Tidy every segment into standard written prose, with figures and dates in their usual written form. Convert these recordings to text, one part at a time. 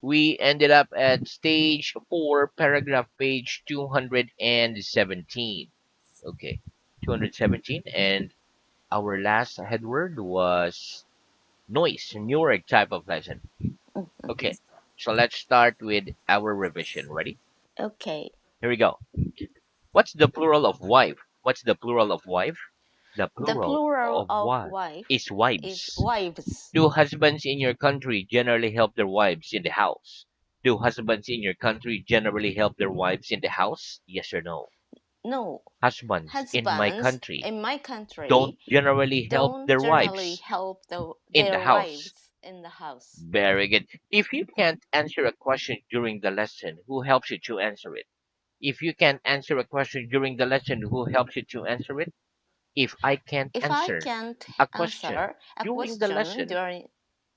We ended up at stage 4, paragraph page 217. Okay, 217. And our last headword was noise, newer type of lesson. Okay, so let's start with our revision. Ready? Okay. Here we go. What's the plural of wife? What's the plural of wife? The The plural plural of of wife wife is is wives. wives. Do husbands in your country generally help their wives in the house? Do husbands in your country generally help their wives in the house? Yes or no? No, Husbands in my husbands country in my don't country generally help don't their generally wives help in the their house. wives in the house. Very good. If you can't answer a question during the lesson, who helps you to answer it? If you can't answer a question during the lesson, who helps you to answer it? If I can't If I answer can't a question answer a during the question lesson,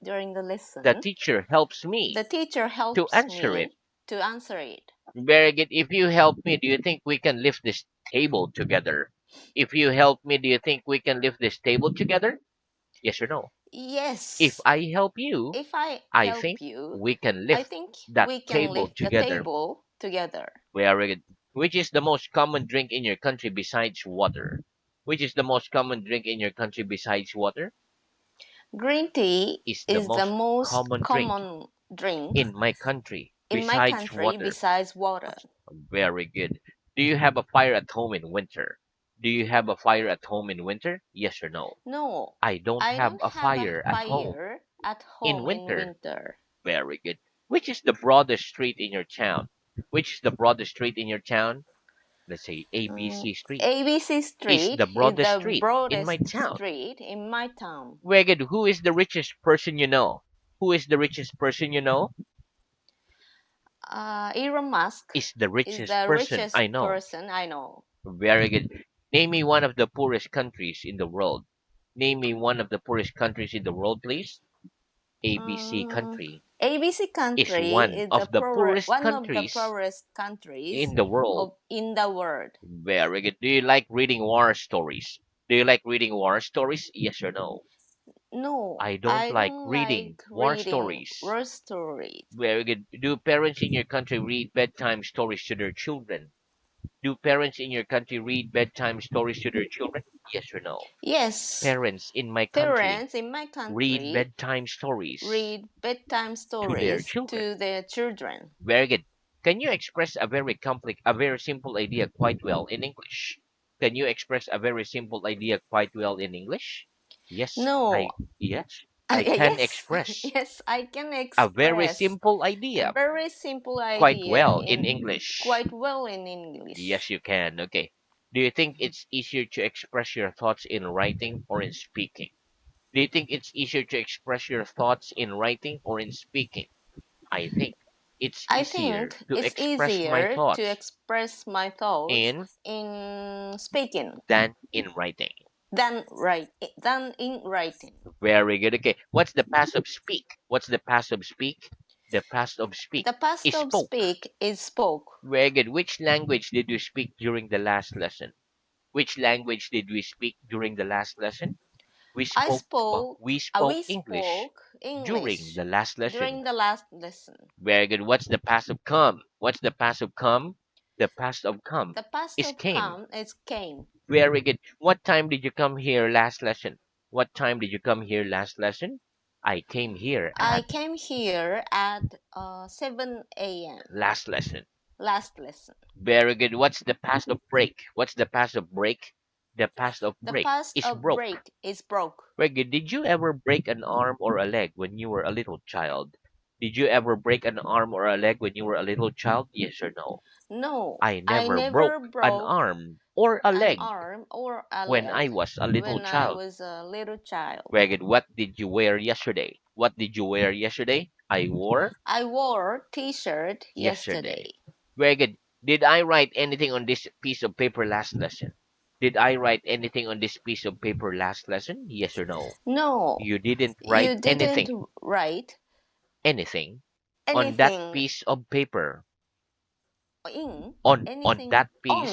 during the the lesson, teacher helps the me teacher to helps answer it. me to answer it. Very good. If you help me, do you think we can lift this table together? If you help me, do you think we can lift this table together? Yes or no? If Yes, I help you, if I I help think you, we can I lift think that we can table lift the together. table together. Very good. Which is the most common drink in your country besides water? Which is the most common drink in your country besides water? Green tea Is the is the most most common drink common drink in my country in my besides country water. besides water. Very good. Do you have a fire at home in winter? Do you have a fire at home in winter? Yes or no? No, I don't I have don't a have a fire at home fire at in home in winter. winter. Very good. Which is the broadest street in your town? Which is the broadest street in your town? Let's say ABC Street ABC is Street the is broadest the street in my broadest town. street in my town. Very good. Who is the richest person you know? Who is the richest person you know? Elon Musk Is the is richest the person richest I know. person I know. Very good. Name me one of the poorest countries in the world. Name me one of the poorest countries in the world, please. ABC country ABC is country one is of the poorest one of the countries poorest countries in the world. in the world. Very good. Do you like reading war stories? Do you like reading war stories? Yes or no? No, I don't I like don't reading like war reading stories. war stories. Very good. Do parents in your country read bedtime stories to their children? Do parents in your country read bedtime stories to their children? Yes or no? Yes, Parents in my country parents in my read country bedtime stories read bedtime to their stories children. to their children. Very good. Can you express a very simple idea quite well in English? Can you express a very simple idea quite well in English? Yes, No, yes, I can yes, express yes, I can a very express simple a idea very simple quite idea well in in English. quite well in Yes, English. you can. Okay. Do you think it's easier to express your thoughts in writing or in speaking? Do you think it's easier to express your thoughts in writing or in speaking? I think it's I easier think to it's express my easier to thoughts express my thoughts in in speaking than in writing. than in writing. Very good. Okay. What's the past of speak? What's the past of speak? The past of speak The past is of spoke. speak is spoke. Very good. Which language did you speak during the last lesson? Which language did we speak during the last lesson? I spoke. We spoke We English spoke during English the last lesson. during the last lesson. Very good. What's the past of come? What's the past of come? The past of come The past is of came. come is came. Very good. What time did you come here last lesson? What time did you come here last lesson? I came here I at came here at 7 a.m. last lesson. last lesson. Very good. What's the past of break? What's the past of break? The past of The break past is of broke. break is broke. Very good. Did you ever break an arm or a leg when you were a little child? Did you ever break an arm or a leg when you were a little child? Yes or no? No, I I never never broke an broke arm or a an leg arm or a when I leg was a little when I child. was a little child. Very good. What did you wear yesterday? What did you wear yesterday? I wore I wore t-shirt yesterday. yesterday. Very good. Did I write anything on this piece of paper last lesson? Did I write anything on this piece of paper last lesson? Yes or no? No, You didn't write you didn't anything. write Anything on that anything piece of paper. in On anything that on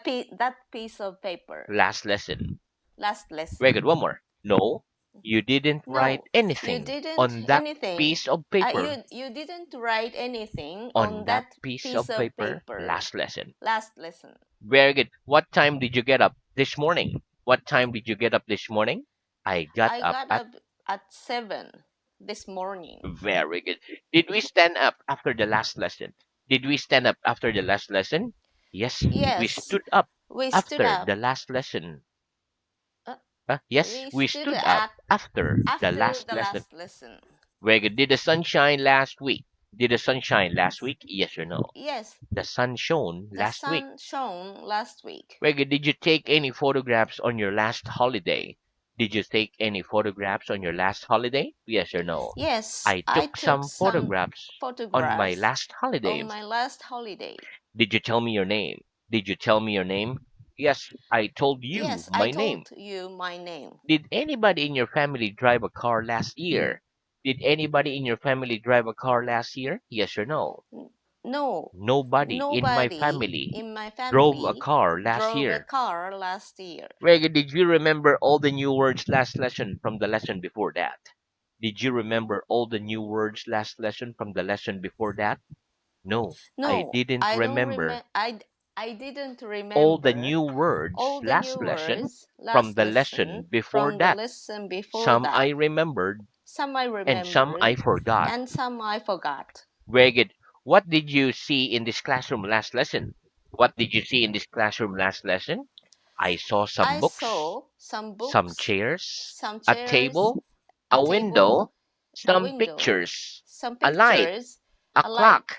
piece that piece of paper last lesson. last Very lesson. good. One more. No. You didn't write No, you anything didn't on that anything. piece of paper. You didn't write anything On on that that piece piece of of paper paper. last lesson. Last lesson. Very good. What time did you get up this morning? What time did you get up this morning? I got I up got at. up at 7 this morning. Very good. Did we stand up after the last lesson? Did we stand up after the last lesson? Yes, we Yes, stood up we stood after up. the last lesson. Uh, Yes, we we stood stood up up after the after last the lesson. last lesson. Very good. Did the sun shine last week? Did the sun shine last week? Yes or no? Yes, The sun shone the last week. sun shone last week. Very good. Did you take any photographs on your last holiday? Did you take any photographs on your last holiday? Yes or no? Yes, I I took took some some photographs on my photographs last holiday. on my last holiday. Did you tell me your name? Did you tell me your name? Yes, I told you Yes, I my name. told you my name. Did anybody in your family drive a car last year? Did anybody in your family drive a car last year? Yes or no? N- No, Nobody in my nobody family in my drove a family car last drove a year. car last year. Reggie, did you remember all the new words last lesson from the lesson before that? Did you remember all the new words last lesson from the lesson before that? No, I No, didn't I don't remember remember. I didn't all the remember new words all the last new lesson words from last the lesson lesson before from the that. lesson before Some I that. remembered Some I and some I remembered forgot. and some I forgot. Very good. What did you see in this classroom last lesson? What did you see in this classroom last lesson? I saw some I books, saw some some books, chairs, some a chairs, table, a a table, window, a some window, pictures, some a light, pictures, a a clock light,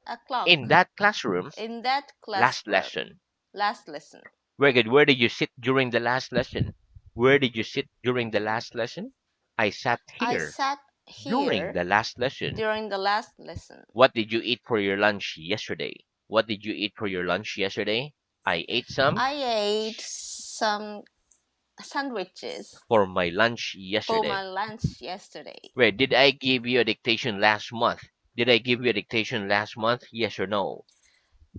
a clock in that classroom in that last classroom. lesson. Last lesson. Very good. Where did you sit during the last lesson? Where did you sit during the last lesson? I sat I here sat during here the last lesson. during the last lesson. What did you eat for your lunch yesterday? What did you eat for your lunch yesterday? I ate some I ate some sandwiches for my lunch for yesterday. my lunch yesterday. Wait, did I give you a dictation last month? Did I give you a dictation last month? Yes or no?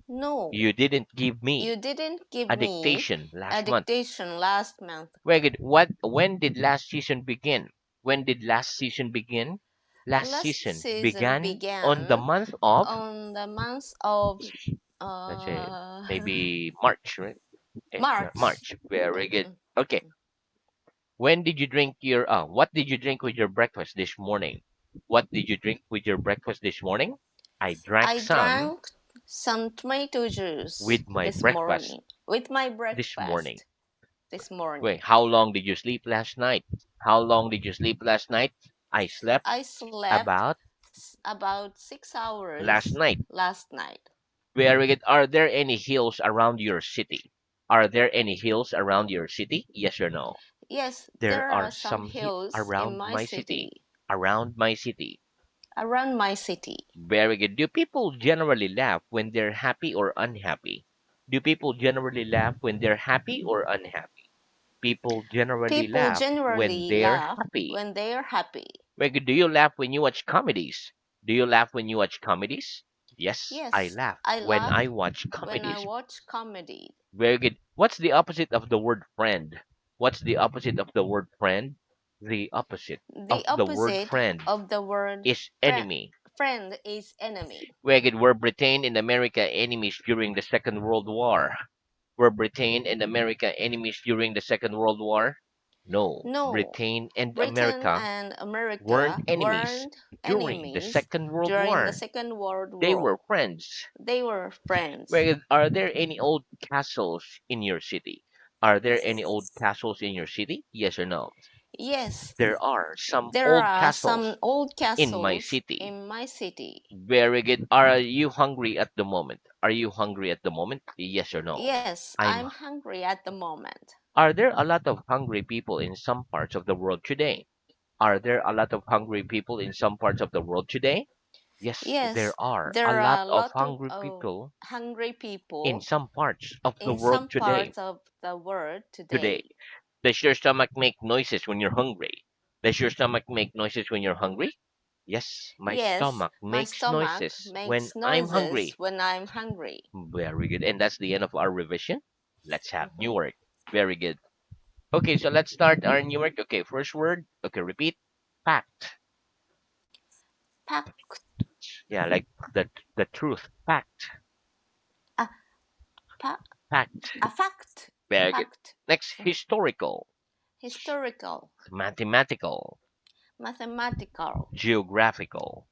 No, You didn't give me you didn't give a me dictation a last month. dictation last month. Very good. What? When did last season begin? When did last season begin? Last Last season season began on the began month of, on the month of let's say, uh, maybe March, right? March. March. Very good. Mm. Okay. When did you drink your? What did you drink with your breakfast this morning? What did you drink with your breakfast this morning? I drank I some drank some tomato juice with my this breakfast morning with my this morning. breakfast this morning. Wait, how long did you sleep last night? How long did you sleep last night? I slept I slept about about six last hours night. last night. Very good. Are there any hills around your city? Are there any hills around your city? Yes or no? Yes, There there are are some some hills in around my my city. city, Around my city. around my city. Very good. Do people generally laugh when they're happy or unhappy? Do people generally laugh when they're happy or unhappy? People generally People laugh when generally they're laugh happy. when they are happy. Very good. Do you laugh when you watch comedies? Do you laugh when you watch comedies? Yes, I Yes, laugh I when I laugh watch when I comedies. watch comedy. Very good. What's the opposite of the word friend? What's the opposite of the word friend? The opposite of The the word opposite friend of the word is friend, enemy. friend is enemy. Very good. Were Britain and America enemies during the Second World War? Were Britain and America enemies during the Second World War? No. No, Britain and Britain America and weren't America enemies weren't during the enemies Second World during the War. Second World They were War. friends. They were friends. Very good. Are there any old castles in your city? Are there any old castles in your city? Yes or no? Yes, There are some there old are some castles old in my castles city. in my city. Very good. Are you hungry at the moment? Are you hungry at the moment? Yes or no? Yes, I'm. I'm hungry at the moment. Are there a lot of hungry people in some parts of the world today? Are there a lot of hungry people in some parts of the world today? Yes, there Yes, are a there lot are a of lot hungry of people hungry in people some parts of the in world some today. parts of the world Today, today. does your stomach make noises when you're hungry? Does your stomach make noises when you're hungry? Yes, my Yes, stomach my makes stomach noises when makes I'm noises hungry. when I'm hungry. Very good. And that's the end of our revision. Let's have new Mhm. work. Very good. Okay, so let's start our numeric. Okay, first word. Okay, repeat. Fact. Fact. Yeah, like the truth. Fact. Ah, fa- Fact. fact. Very good. Fact. Next, historical, Historical. mathematical, Mathematical. geographical.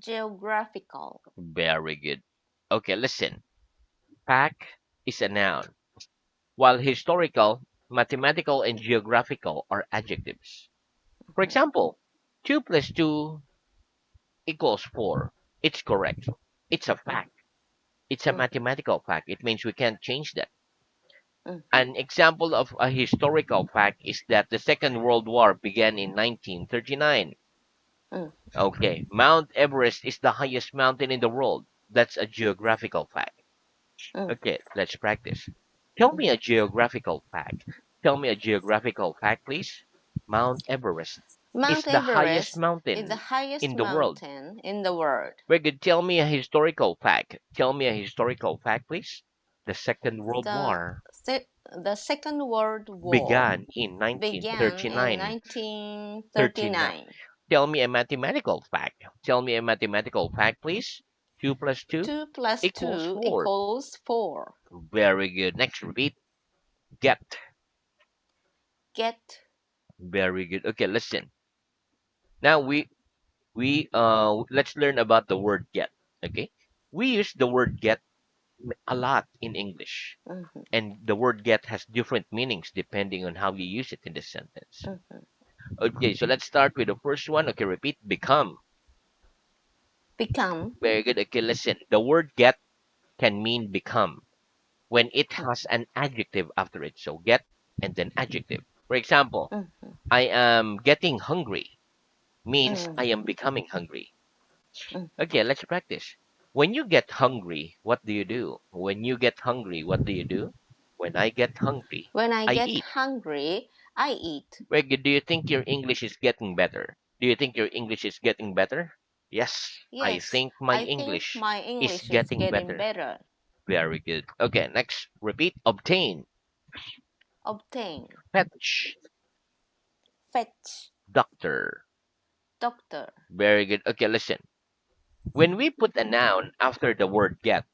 Geographical. Very good. Okay, listen. Fact is a noun, while historical, mathematical, and geographical are adjectives. For Mhm, example, 2 plus 2 equals 4. It's correct. It's a fact. It's a mhm, mathematical fact. It means we can't change that. mhm, An example of a historical fact is that the Second World War began in 1939. mhm, Okay, Mount Everest is the highest mountain in the world. That's a geographical fact. mhm, Okay, let's practice. Tell me a mhm. geographical fact. Tell me a geographical fact, please. Mount Everest is Mount the highest Everest is the mountain highest in the world. mountain in the world. Very good. Tell me a historical fact. Tell me a historical fact, please. The Second World The War the Second World War began in began in 1939. 39. 1939. Tell me a mathematical fact. Tell me a mathematical fact, please. 2 plus 2 2 plus equals 2 4. equals 4. Very good. Next, repeat. Get. Get. Very good. Okay, listen. Now we let's learn about the word get. Okay, we use the word get a lot in English, Mhm, and the word get has different meanings depending on how you use it in the sentence. mhm. Okay, so let's start with the first one. Okay, repeat. Become. Become. Very good. Okay, listen. The word get can mean become when it has an adjective after it. So get and then adjective. For example, Mhm, I am getting hungry means mhm, I am becoming hungry. mhm. Okay, let's practice. When you get hungry, what do you do? When you get hungry, what do you do? When I get hungry, When I I get eat. hungry, I eat. Reggie, do you think your English is getting better? Do you think your English is getting better? Yes, I Yes, think my I think English my is English is getting getting better. better. Very good. Okay, next, repeat. Obtain, Obtain. fetch, Fetch. doctor. Doctor. Very good. Okay, listen. When we put a noun after the word get,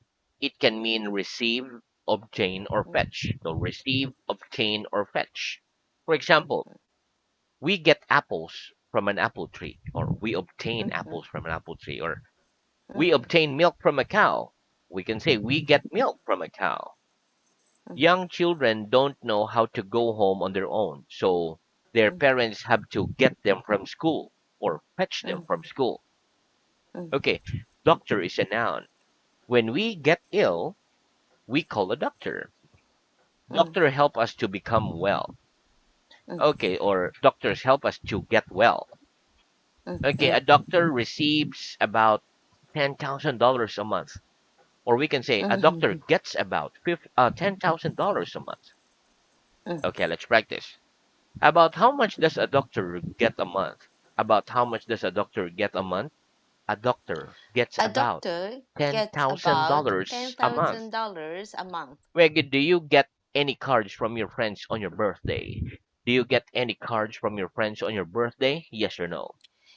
it can mean receive, obtain, or Mhm, fetch. So receive, obtain, or fetch. For example, mhm, we get apples from an apple tree, or we obtain mhm, apples from an apple tree, or we mhm, obtain milk from a cow. We can say we get milk from a cow. mhm, Young children don't know how to go home on their own, so their mhm, parents have to get them from school or fetch them mhm, from school. mhm, Okay, doctor is a noun. When we get ill, we call a doctor. mhm, Doctor help us to become well. mhm, Okay, or doctors help us to get well. Okay, mhm, a doctor receives about $10,000 a month. Or we can say a doctor mhm, gets about $10,000 a month. mhm. Okay, let's practice. About how much does a doctor get a month? About how much does a doctor get a month? A doctor gets A about doctor gets about $10,000 a month. $10,000 a month. Reggie, do you get any cards from your friends on your birthday? Do you get any cards from your friends on your birthday? Yes or no?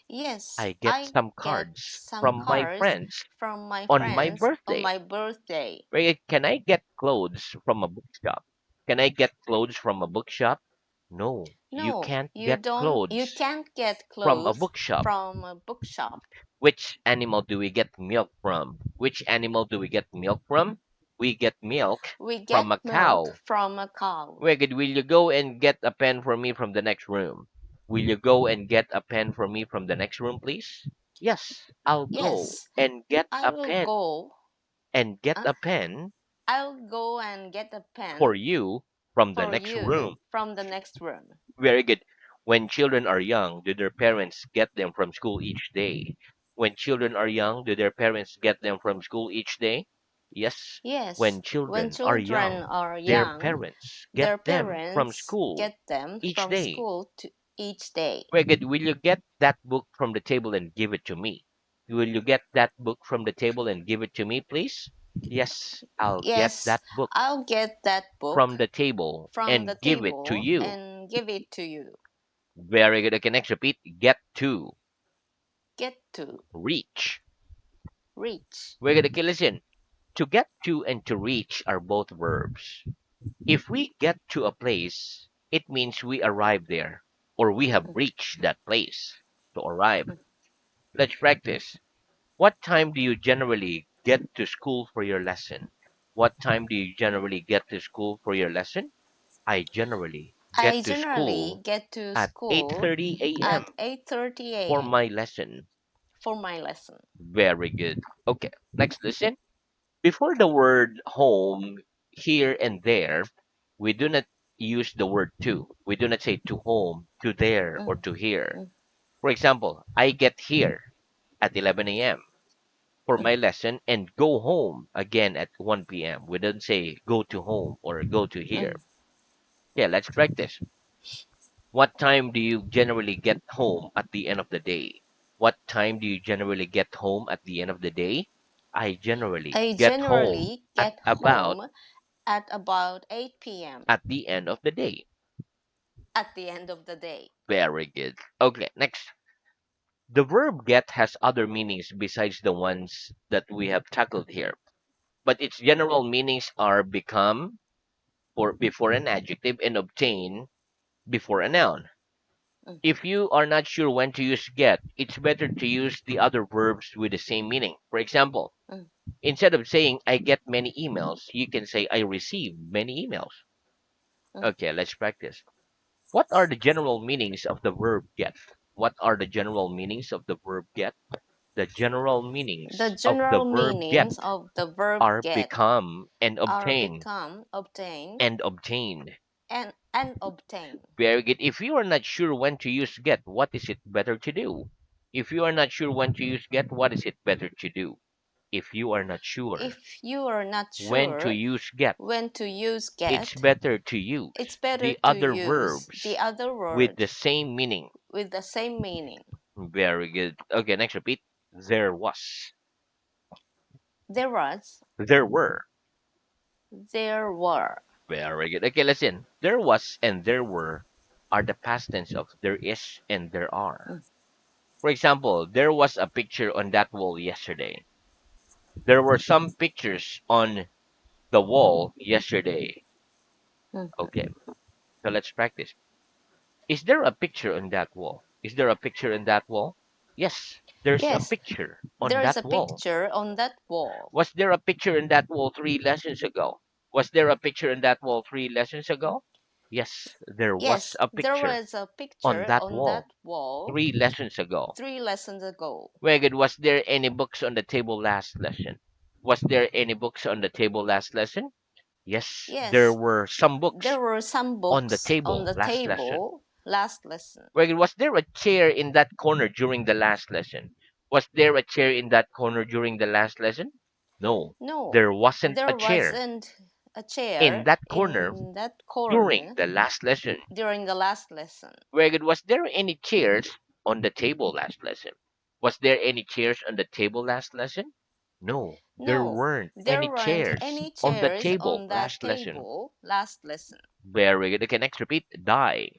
Yes, I get I some get cards some from my cards friends from my on my friends on birthday. my birthday. Reggie, can I get clothes from a bookshop? Can I get clothes from a bookshop? No, you No, can't you get don't. You clothes can't get from a clothes bookshop. from a bookshop. Which animal do we get milk from? Which animal do we get milk from? We get milk We from a get milk cow. from a cow. Wicked, will you go and get a pen for me from the next room? Will you go and get a pen for me from the next room, please? Yes, I'll go Yes, and get I a will pen go. and get Uh, a pen I'll go and get a for pen you from the for next you room. from the next room. Very good. When children are young, do their parents get them from school each day? When children are young, do their parents get them from school each day? Yes. Yes, When when children are children young, are their young, parents get their them from parents school get them each from day. school to each day. Very good. Will you get that book from the table and give it to me? Will you get that book from the table and give it to me, please? Yes, I'll get Yes, that book I'll get that book from the table from the and give it to table you. and Give it to you. Very good. Okay, next repeat. Get to. Get to. Reach. Reach. We're gonna okay, listen. To get to and to reach are both verbs. If we get to a place, it means we arrive there or we have Mm, reached that place to arrive. mm, Let's practice. What time do you generally get to school for your lesson? What time do you generally get to school for your lesson? I generally I get to generally school get to at school 8:30 a.m. at 8:30 for a.m. my lesson. for my lesson. Very good. Okay, next listen. Before the word home, here and there, we do not use the word to. We do not say to home, to there, or Mm, to here. mm, For example, I get here at 11 a.m. for mm, my lesson and go home again at 1 p.m. We don't say go to home or go to here. mm. Yeah, let's practice. What time do you generally get home at the end of the day? What time do you generally get home at the end of the day? I generally I get home generally at get about home at about 8 p.m. at the end of the day. at the end of the day. Very good. Okay, next. The verb get has other meanings besides the ones that we have tackled here, but its general meanings are become or before an adjective and obtain before a noun. Mhm, If you are not sure when to use get, it's better to use the other verbs with the same meaning. For example, mm, instead of saying I get many emails, you can say I receive many emails. mm. Okay, let's practice. What are the general meanings of the verb get? What are the general meanings of the verb get? The general The meanings of the general verb get meanings of the verb are get become and are obtain become, obtain, and obtained. and obtain. Very good. If you are not sure when to use get, what is it better to do? If you are not sure when to use get, what is it better to do? If you are not sure If you are not when to sure use get, when to use it's get, better to use it's better the to other use the verbs other with word the same meaning. with the same meaning. Very good. Okay, next repeat. There was. There was, There were. there were. Very good. Okay, listen. There was and there were are the past tense of there is and there are. Mm, For example, there was a picture on that wall yesterday. There were some pictures on the wall yesterday. mhm. Okay, so let's practice. Is there a picture on that wall? Is there a picture on that wall? Yes, there's a Yes, picture on there is that a wall. picture on that wall. Was there a picture on that wall 3 lessons ago? Was there a picture on that wall 3 lessons ago? Yes, there was Yes, a there picture was a on picture that on that wall wall 3 lessons ago. 3 lessons ago. Very good. Was there any books on the table last lesson? Was there any books on the table last lesson? Yes, there Yes, were some there books were some on the books on table the last lesson. table last lesson. Very good. Was there a chair in that corner during the last lesson? Was there a chair in that corner during the last lesson? No, No, there wasn't a there chair wasn't a in chair that corner in that during corner the last lesson. during the last lesson. Very good. Was there any chairs on the table last lesson? Was there any chairs on the table last lesson? No, there No, weren't there any weren't chairs any on the chairs table on that last lesson. table last lesson. Very good. Okay, next repeat. Die.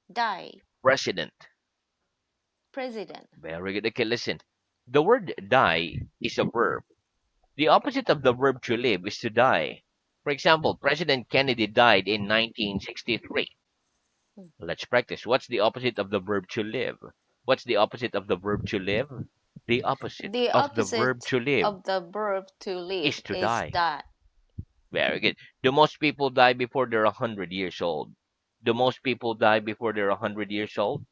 Die, President. president. Very good. Okay, listen. The word die is a verb. The opposite of the verb to live is to die. For example, President Kennedy died in 1963. Let's practice. What's the opposite of the verb to live? What's the opposite of the verb to live? The opposite The of the verb opposite to live of the verb to live is to is die. die. Very good. Do most people die before they're 100 years old? Do most people die before they're 100 years old?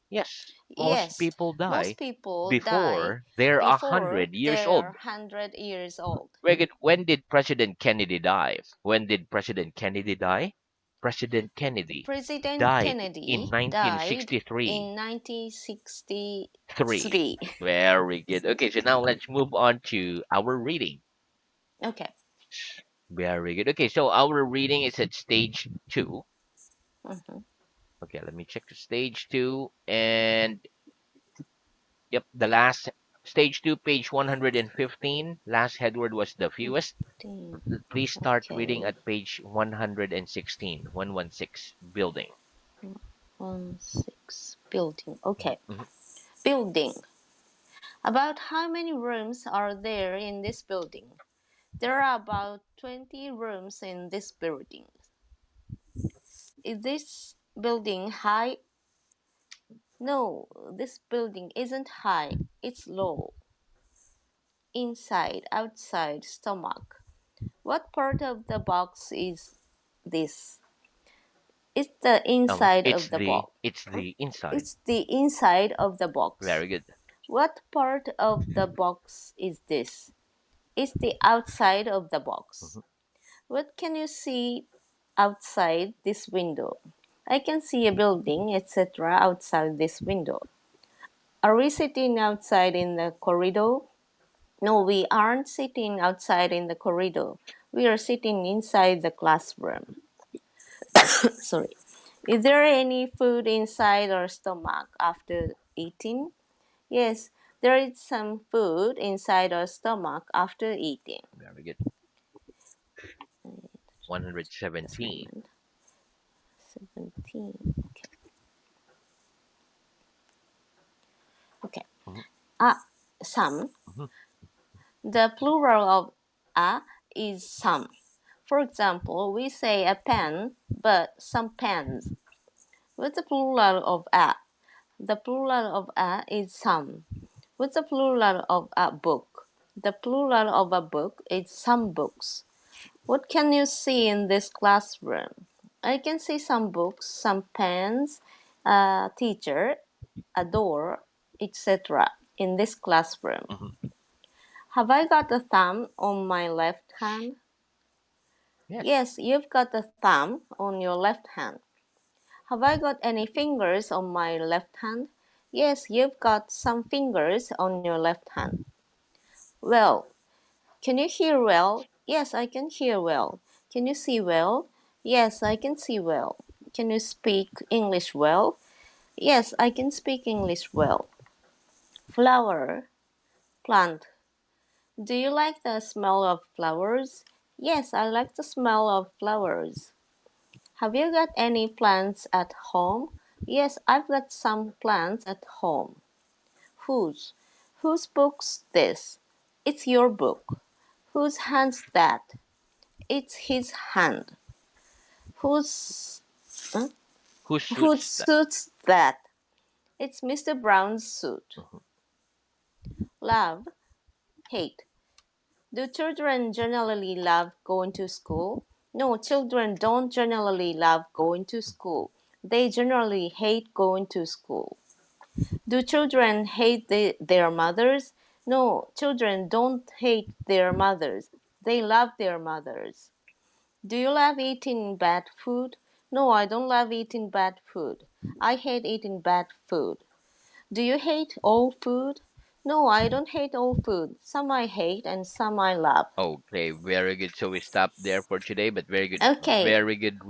Yes, most Yes, people die most people die before they're a before 100 years they're old. 100 years old. Very good. When did President Kennedy die? When did President Kennedy die? President Kennedy President died in Kennedy died 1963. in Three. 1963. Very good. Okay, so now let's move on to our reading. Okay. Very good. Okay, so our reading is at stage two. Mhm. Okay, let me check the stage two. And yep, the last stage two, page 115. Last headword was the fewest. 15. Please start reading Okay. at page 116, 116, building. 1 6 building. Okay. Mhm. Building. About how many rooms are there in this building? There are about 20 rooms in this building. Is this building high? No, this building isn't high. It's low. Inside, outside, stomach. What part of the box is this? It's the inside It's of the the box. it's the inside. It's the inside of the box. Very good. What part of the box is this? It's the outside of the box. Mhm. What can you see outside this window? I can see a building, etc., outside this window. Are we sitting outside in the corridor? No, we aren't sitting outside in the corridor. We are sitting inside the classroom. Sorry. Is there any food inside our stomach after eating? Yes, there is some food inside our stomach after eating. Very good. Just a 117. moment. 17. Okay. Okay. Mhm. Ah, some. Mhm. The plural of a is some. For example, we say a pen, but some pens. What's the plural of a? The plural of a is some. What's the plural of a book? The plural of a book is some books. What can you see in this classroom? I can see some books, some pens, a teacher, a door, etc. in this classroom. Mhm. Have I got a thumb on my left hand? Yes. Yes, you've got a thumb on your left hand. Have I got any fingers on my left hand? Yes, you've got some fingers on your left hand. Well, can you hear well? Yes, I can hear well. Can you see well? Yes, I can see well. Can you speak English well? Yes, I can speak English well. Flower, plant. Do you like the smell of flowers? Yes, I like the smell of flowers. Have you got any plants at home? Yes, I've got some plants at home. Whose? Whose book's this? It's your book. Whose hand's that? It's his hand. Whose huh? Who Whose suits that? suit's that? It's Mr. Brown's suit. Mhm. Love, hate. Do children generally love going to school? No, children don't generally love going to school. They generally hate going to school. Do children hate their mothers? No, children don't hate their mothers. They love their mothers. Do you love eating bad food? No, I don't love eating bad food. I hate eating bad food. Do you hate all food? No, I don't hate all food. Some I hate and some I love. Okay, very good. So we stop there for today, but very good, Okay, very good